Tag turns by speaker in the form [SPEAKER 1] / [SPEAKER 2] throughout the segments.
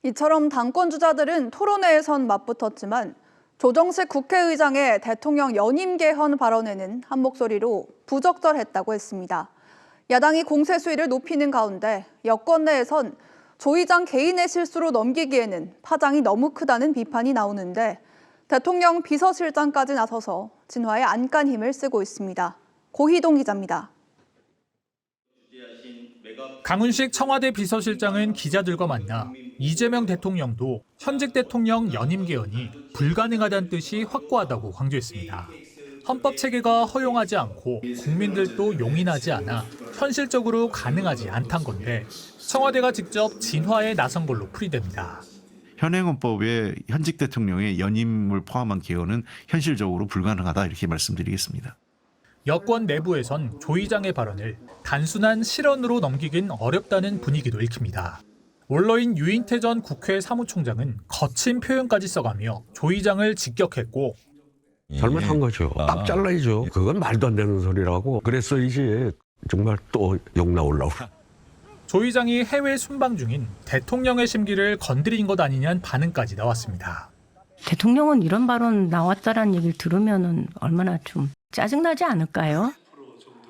[SPEAKER 1] 이처럼 당권 주자들은 토론회에선 맞붙었지만 조정식 국회의장의 대통령 연임 개헌 발언에는 한 목소리로 부적절했다고 했습니다. 야당이 공세 수위를 높이는 가운데 여권 내에선 조 의장 개인의 실수로 넘기기에는 파장이 너무 크다는 비판이 나오는데 대통령 비서실장까지 나서서 진화에 안간 힘을 쓰고 있습니다. 고희동 기자입니다.
[SPEAKER 2] 강훈식 청와대 비서실장은 기자들과 만나 이재명 대통령도 현직 대통령 연임 개헌이 불가능하다는 뜻이 확고하다고 강조했습니다. 헌법 체계가 허용하지 않고 국민들도 용인하지 않아 현실적으로 가능하지 않단 건데 청와대가 직접 진화에 나선 걸로 풀이됩니다.
[SPEAKER 3] 현행헌법에 현직 대통령의 연임을 포함한 개헌은 현실적으로 불가능하다 이렇게 말씀드리겠습니다.
[SPEAKER 2] 여권 내부에선 조 의장의 발언을 단순한 실언으로 넘기긴 어렵다는 분위기도 읽힙니다. 원로인 유인태 전 국회 사무총장은 거친 표현까지 써가며 조 의장을 직격했고
[SPEAKER 4] 잘못한 거죠. 딱 잘라야죠. 그건 말도 안 되는 소리라고. 그래서 이제 정말 또 욕 나오려고.
[SPEAKER 2] 조 의장이 해외 순방 중인 대통령의 심기를 건드린 것 아니냐는 반응까지 나왔습니다.
[SPEAKER 5] 대통령은 이런 발언 나왔다라는 얘기를 들으면 얼마나 좀 짜증나지 않을까요?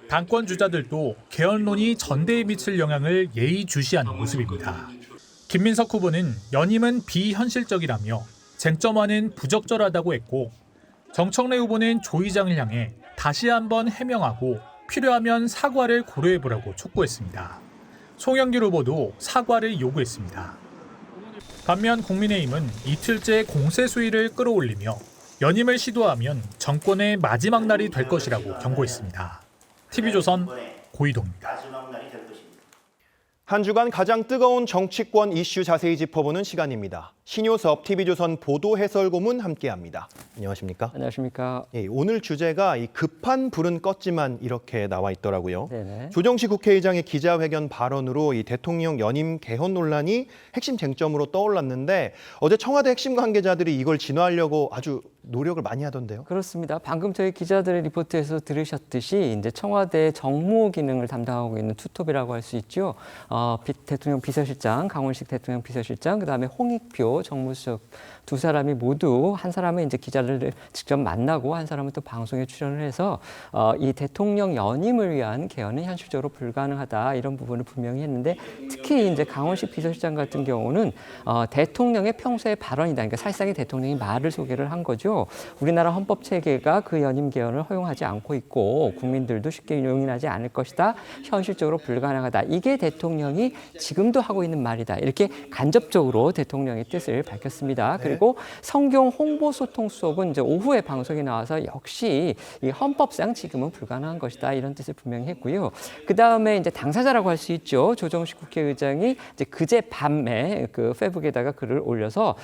[SPEAKER 2] 당권 주자들도 개헌론이 전대에 미칠 영향을 예의주시하는 모습입니다. 김민석 후보는 연임은 비현실적이라며 쟁점화는 부적절하다고 했고 정청래 후보는 조 의장을 향해 다시 한번 해명하고 필요하면 사과를 고려해보라고 촉구했습니다. 송영길 후보도 사과를 요구했습니다. 반면 국민의힘은 이틀째 공세 수위를 끌어올리며 연임을 시도하면 정권의 마지막 날이 될 것이라고 경고했습니다. TV조선 고희동입니다.
[SPEAKER 6] 한 주간 가장 뜨거운 정치권 이슈 자세히 짚어보는 시간입니다. 신효섭 TV조선 보도해설고문 함께합니다. 안녕하십니까?
[SPEAKER 7] 안녕하십니까?
[SPEAKER 6] 예, 오늘 주제가 이 급한 불은 껐지만 이렇게 나와 있더라고요.
[SPEAKER 7] 네네.
[SPEAKER 6] 조정식 국회의장의 기자회견 발언으로 이 대통령 연임 개헌 논란이 핵심 쟁점으로 떠올랐는데 어제 청와대 핵심 관계자들이 이걸 진화하려고 아주 노력을 많이 하던데요.
[SPEAKER 7] 그렇습니다. 방금 저희 기자들의 리포트에서 들으셨듯이 이제 청와대 정무 기능을 담당하고 있는 투톱이라고 할 수 있죠. 대통령 비서실장, 강훈식 대통령 비서실장, 그다음에 홍익표 정무수석 두 사람이 모두 한 사람은 이제 기자들을 직접 만나고 한 사람은 또 방송에 출연을 해서 이 대통령 연임을 위한 개헌은 현실적으로 불가능하다 이런 부분을 분명히 했는데 특히 이제 강훈식 비서실장 같은 경우는 대통령의 평소의 발언이다. 그러니까 사실상의 대통령이 말을 소개를 한 거죠. 우리나라 헌법 체계가 그 연임 개헌을 허용하지 않고 있고 국민들도 쉽게 용인하지 않을 것이다. 현실적으로 불가능하다. 이게 대통령이 지금도 하고 있는 말이다. 이렇게 간접적으로 대통령의 뜻을 밝혔습니다. 그리고 성경 홍보소통수석은 이제 오후에 방송에 나와서 역시 이 헌법상 지금은 불가능한 것이다 이런 뜻을 분명히 했고요. 그 다음에 이제 당사자라고 할 수 있죠. 조정식 국회의장이 이제 그제 밤에 그 페북에다가 글을 올려서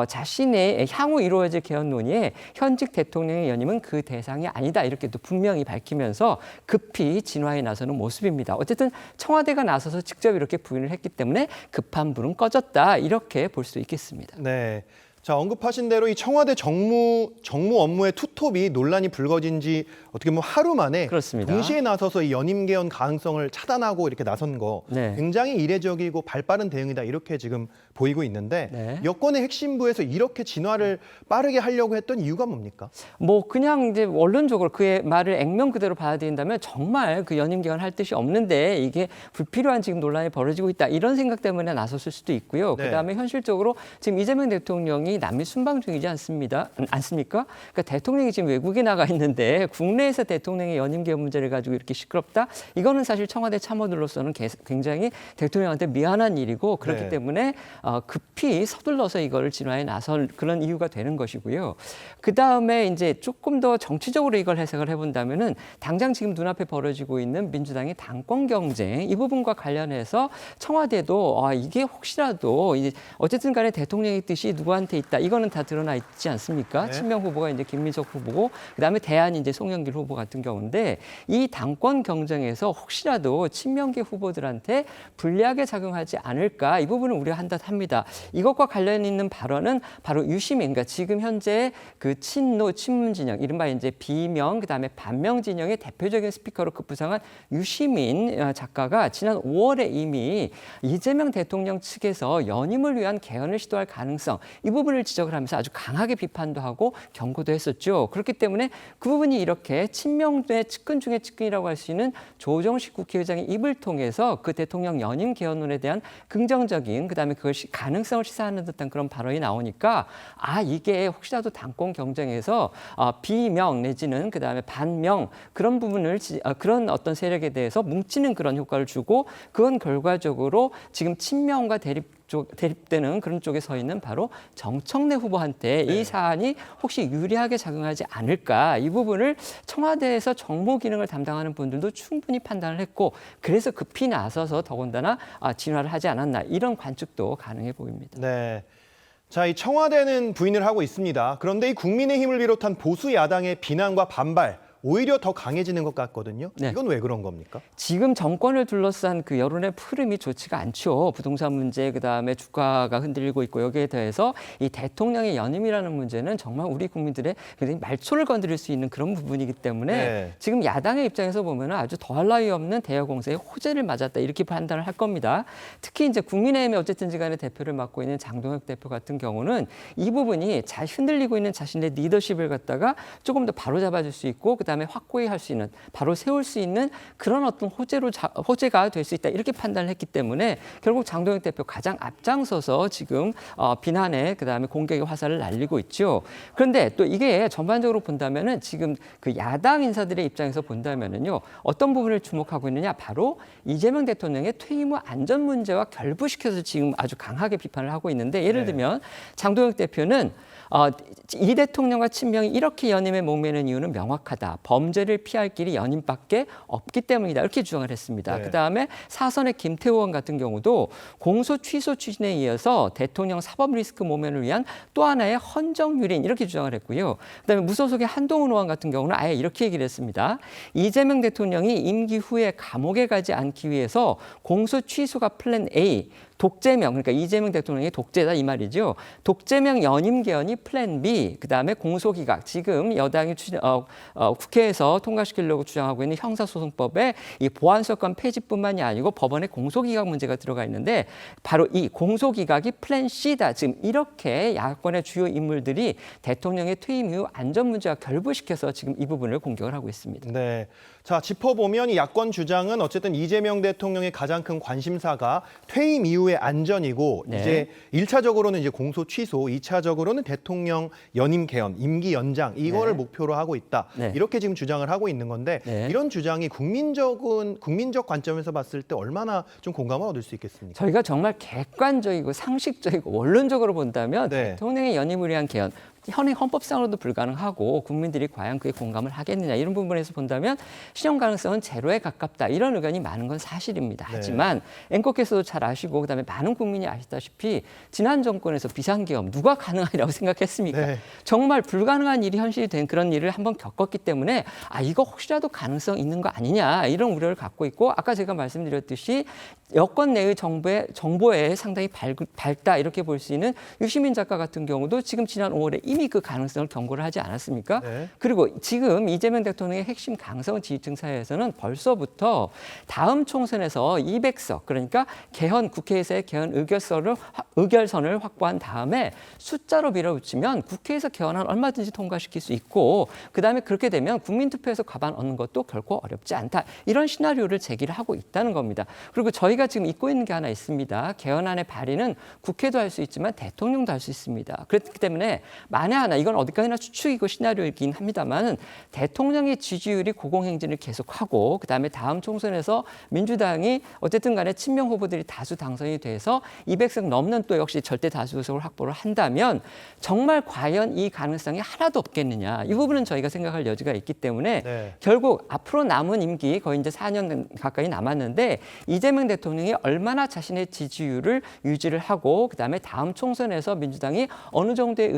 [SPEAKER 7] 자신의 향후 이루어질 개헌 논의에 현직 대통령의 연임은 그 대상이 아니다 이렇게 또 분명히 밝히면서 급히 진화에 나서는 모습입니다. 어쨌든 청와대가 나서서 직접 이렇게 부인을 했기 때문에 급한 불은 꺼졌다 이렇게 볼 수 있겠습니다.
[SPEAKER 6] 네. 자, 언급하신 대로 이 청와대 정무 업무의 투톱이 논란이 불거진 지 어떻게 보면 하루 만에
[SPEAKER 7] 그렇습니다.
[SPEAKER 6] 동시에 나서서 이 연임 개헌 가능성을 차단하고 이렇게 나선 거
[SPEAKER 7] 네.
[SPEAKER 6] 굉장히 이례적이고 발빠른 대응이다 이렇게 지금 보이고 있는데
[SPEAKER 7] 네.
[SPEAKER 6] 여권의 핵심부에서 이렇게 진화를 빠르게 하려고 했던 이유가 뭡니까?
[SPEAKER 7] 뭐 그냥 이제 원론적으로 그의 말을 액면 그대로 받아들인다면 정말 그 연임 개헌 할 뜻이 없는데 이게 불필요한 지금 논란이 벌어지고 있다 이런 생각 때문에 나섰을 수도 있고요.
[SPEAKER 6] 네.
[SPEAKER 7] 그다음에 현실적으로 지금 이재명 대통령이 남미 순방 중이지 않습니까? 그러니까 대통령이 지금 외국에 나가 있는데 국내에서 대통령의 연임 개헌 문제를 가지고 이렇게 시끄럽다? 이거는 사실 청와대 참모들로서는 굉장히 대통령한테 미안한 일이고 그렇기
[SPEAKER 6] 네.
[SPEAKER 7] 때문에 급히 서둘러서 이걸 진화에 나설 그런 이유가 되는 것이고요. 그 다음에 이제 조금 더 정치적으로 이걸 해석을 해본다면은 당장 지금 눈앞에 벌어지고 있는 민주당의 당권 경쟁 이 부분과 관련해서 청와대도 이게 혹시라도 이제 어쨌든 간에 대통령의 뜻이 누구한테 있다. 이거는 다 드러나 있지 않습니까?
[SPEAKER 6] 네.
[SPEAKER 7] 친명 후보가 이제 김민석 후보고 그다음에 대안이 이제 송영길 후보 같은 경우인데 이 당권 경쟁에서 혹시라도 친명계 후보들한테 불리하게 작용하지 않을까 이 부분을 우려한다 합니다. 이것과 관련 있는 발언은 바로 유시민, 그러니까 지금 현재 그 친노 친문 진영, 이른바 이제 비명 그다음에 반명 진영의 대표적인 스피커로 급부상한 유시민 작가가 지난 5월에 이미 이재명 대통령 측에서 연임을 위한 개헌을 시도할 가능성 이 부분을 지적을 하면서 아주 강하게 비판도 하고 경고도 했었죠. 그렇기 때문에 그 부분이 이렇게 친명의 측근 중에 측근이라고 할 수 있는 조정식 국회의장의 입을 통해서 그 대통령 연임 개헌론에 대한 긍정적인 그다음에 그걸 가능성을 시사하는 듯한 그런 발언이 나오니까 이게 혹시라도 당권 경쟁에서 비명 내지는 그다음에 반명 그런 부분을 그런 어떤 세력에 대해서 뭉치는 그런 효과를 주고 그건 결과적으로 지금 친명과 대립되는 그런 쪽에 서 있는 바로 정청래 후보한테 이 사안이 혹시 유리하게 작용하지 않을까 이 부분을 청와대에서 정모 기능을 담당하는 분들도 충분히 판단을 했고 그래서 급히 나서서 더군다나 진화를 하지 않았나 이런 관측도 가능해 보입니다.
[SPEAKER 6] 네. 자, 이 청와대는 부인을 하고 있습니다. 그런데 이 국민의힘을 비롯한 보수 야당의 비난과 반발 오히려 더 강해지는 것 같거든요.
[SPEAKER 7] 네.
[SPEAKER 6] 이건 왜 그런 겁니까?
[SPEAKER 7] 지금 정권을 둘러싼 그 여론의 흐름이 좋지가 않죠. 부동산 문제, 그다음에 주가가 흔들리고 있고 여기에 대해서 이 대통령의 연임이라는 문제는 정말 우리 국민들의 굉장히 말초를 건드릴 수 있는 그런 부분이기 때문에
[SPEAKER 6] 네.
[SPEAKER 7] 지금 야당의 입장에서 보면 아주 더할 나위 없는 대여 공세에 호재를 맞았다 이렇게 판단을 할 겁니다. 특히 이제 국민의힘의 어쨌든지 간에 대표를 맡고 있는 장동혁 대표 같은 경우는 이 부분이 잘 흔들리고 있는 자신의 리더십을 갖다가 조금 더 바로잡아줄 수 있고 그다음에 확고히 할 수 있는 바로 세울 수 있는 그런 어떤 호재가 될 수 있다 이렇게 판단을 했기 때문에 결국 장동혁 대표 가장 앞장서서 지금 비난에 그다음에 공격의 화살을 날리고 있죠. 그런데 또 이게 전반적으로 본다면은 지금 그 야당 인사들의 입장에서 본다면은요 어떤 부분을 주목하고 있느냐 바로 이재명 대통령의 퇴임 후 안전 문제와 결부시켜서 지금 아주 강하게 비판을 하고 있는데 예를 들면 장동혁 대표는 이 대통령과 친명이 이렇게 연임에 목매는 이유는 명확하다. 범죄를 피할 길이 연임밖에 없기 때문이다. 이렇게 주장을 했습니다.
[SPEAKER 6] 네.
[SPEAKER 7] 그다음에 사선의 김태우 의원 같은 경우도 공소 취소 추진에 이어서 대통령 사법 리스크 모면을 위한 또 하나의 헌정 유린 이렇게 주장을 했고요. 그다음에 무소속의 한동훈 의원 같은 경우는 아예 이렇게 얘기를 했습니다. 이재명 대통령이 임기 후에 감옥에 가지 않기 위해서 공소 취소가 플랜 A, 독재명, 그러니까 이재명 대통령의 독재다 이 말이죠. 독재명 연임 개헌이 플랜 B, 그다음에 공소기각, 지금 여당이 국회에서 통과시키려고 주장하고 있는 형사소송법에 이 보안수사권 폐지뿐만이 아니고 법원의 공소기각 문제가 들어가 있는데 바로 이 공소기각이 플랜 C다. 지금 이렇게 야권의 주요 인물들이 대통령의 퇴임 이후 안전 문제와 결부시켜서 지금 이 부분을 공격을 하고 있습니다.
[SPEAKER 6] 네. 자, 짚어보면 이 야권 주장은 어쨌든 이재명 대통령의 가장 큰 관심사가 퇴임 이후의 안전이고
[SPEAKER 7] 네.
[SPEAKER 6] 이제 1차적으로는 이제 공소 취소, 2차적으로는 대통령 연임 개헌, 임기 연장 이거를
[SPEAKER 7] 네.
[SPEAKER 6] 목표로 하고 있다.
[SPEAKER 7] 네.
[SPEAKER 6] 이렇게 지금 주장을 하고 있는 건데
[SPEAKER 7] 네.
[SPEAKER 6] 이런 주장이 국민적 관점에서 봤을 때 얼마나 좀 공감을 얻을 수 있겠습니까?
[SPEAKER 7] 저희가 정말 객관적이고 상식적이고 원론적으로 본다면
[SPEAKER 6] 네.
[SPEAKER 7] 대통령의 연임을 위한 개헌 현행 헌법상으로도 불가능하고 국민들이 과연 그에 공감을 하겠느냐 이런 부분에서 본다면 실현 가능성은 제로에 가깝다 이런 의견이 많은 건 사실입니다.
[SPEAKER 6] 네.
[SPEAKER 7] 하지만 앵커께서도 잘 아시고 그다음에 많은 국민이 아시다시피 지난 정권에서 비상계엄 누가 가능하리라고 생각했습니까?
[SPEAKER 6] 네.
[SPEAKER 7] 정말 불가능한 일이 현실이 된 그런 일을 한번 겪었기 때문에 이거 혹시라도 가능성 있는 거 아니냐 이런 우려를 갖고 있고 아까 제가 말씀드렸듯이 여권 내의 정보에 상당히 밝다 이렇게 볼 수 있는 유시민 작가 같은 경우도 지금 지난 5월에 이미 그 가능성을 경고를 하지 않았습니까?
[SPEAKER 6] 네.
[SPEAKER 7] 그리고 지금 이재명 대통령의 핵심 강성 지지층 사이에서는 벌써부터 다음 총선에서 200석 그러니까 국회에서의 개헌 의결선을 확보한 다음에 숫자로 밀어붙이면 국회에서 개헌안 얼마든지 통과시킬 수 있고 그다음에 그렇게 되면 국민투표에서 과반 얻는 것도 결코 어렵지 않다. 이런 시나리오를 제기를 하고 있다는 겁니다. 그리고 저희가 지금 잊고 있는 게 하나 있습니다. 개헌안의 발의는 국회도 할 수 있지만 대통령도 할 수 있습니다. 그렇기 때문에 만에 하나 이건 어디까지나 추측이고 시나리오이긴 합니다만 대통령의 지지율이 고공행진을 계속하고 그다음에 다음 총선에서 민주당이 어쨌든 간에 친명 후보들이 다수 당선이 돼서 200석 넘는 또 역시 절대 다수석을 확보를 한다면 정말 과연 이 가능성이 하나도 없겠느냐. 이 부분은 저희가 생각할 여지가 있기 때문에
[SPEAKER 6] 네.
[SPEAKER 7] 결국 앞으로 남은 임기 거의 이제 4년 가까이 남았는데 이재명 대통령이 얼마나 자신의 지지율을 유지를 하고 그다음에 다음 총선에서 민주당이 어느 정도의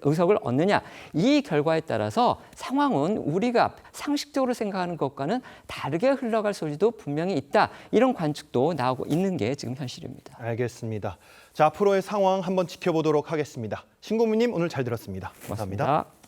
[SPEAKER 7] 의석을 얻느냐. 이 결과에 따라서 상황은 우리가 상식적으로 생각하는 것과는 다르게 흘러갈 소지도 분명히 있다. 이런 관측도 나오고 있는 게 지금 현실입니다.
[SPEAKER 6] 알겠습니다. 자, 앞으로의 상황 한번 지켜보도록 하겠습니다. 신고문님 오늘 잘 들었습니다. 감사합니다.
[SPEAKER 7] 고맙습니다.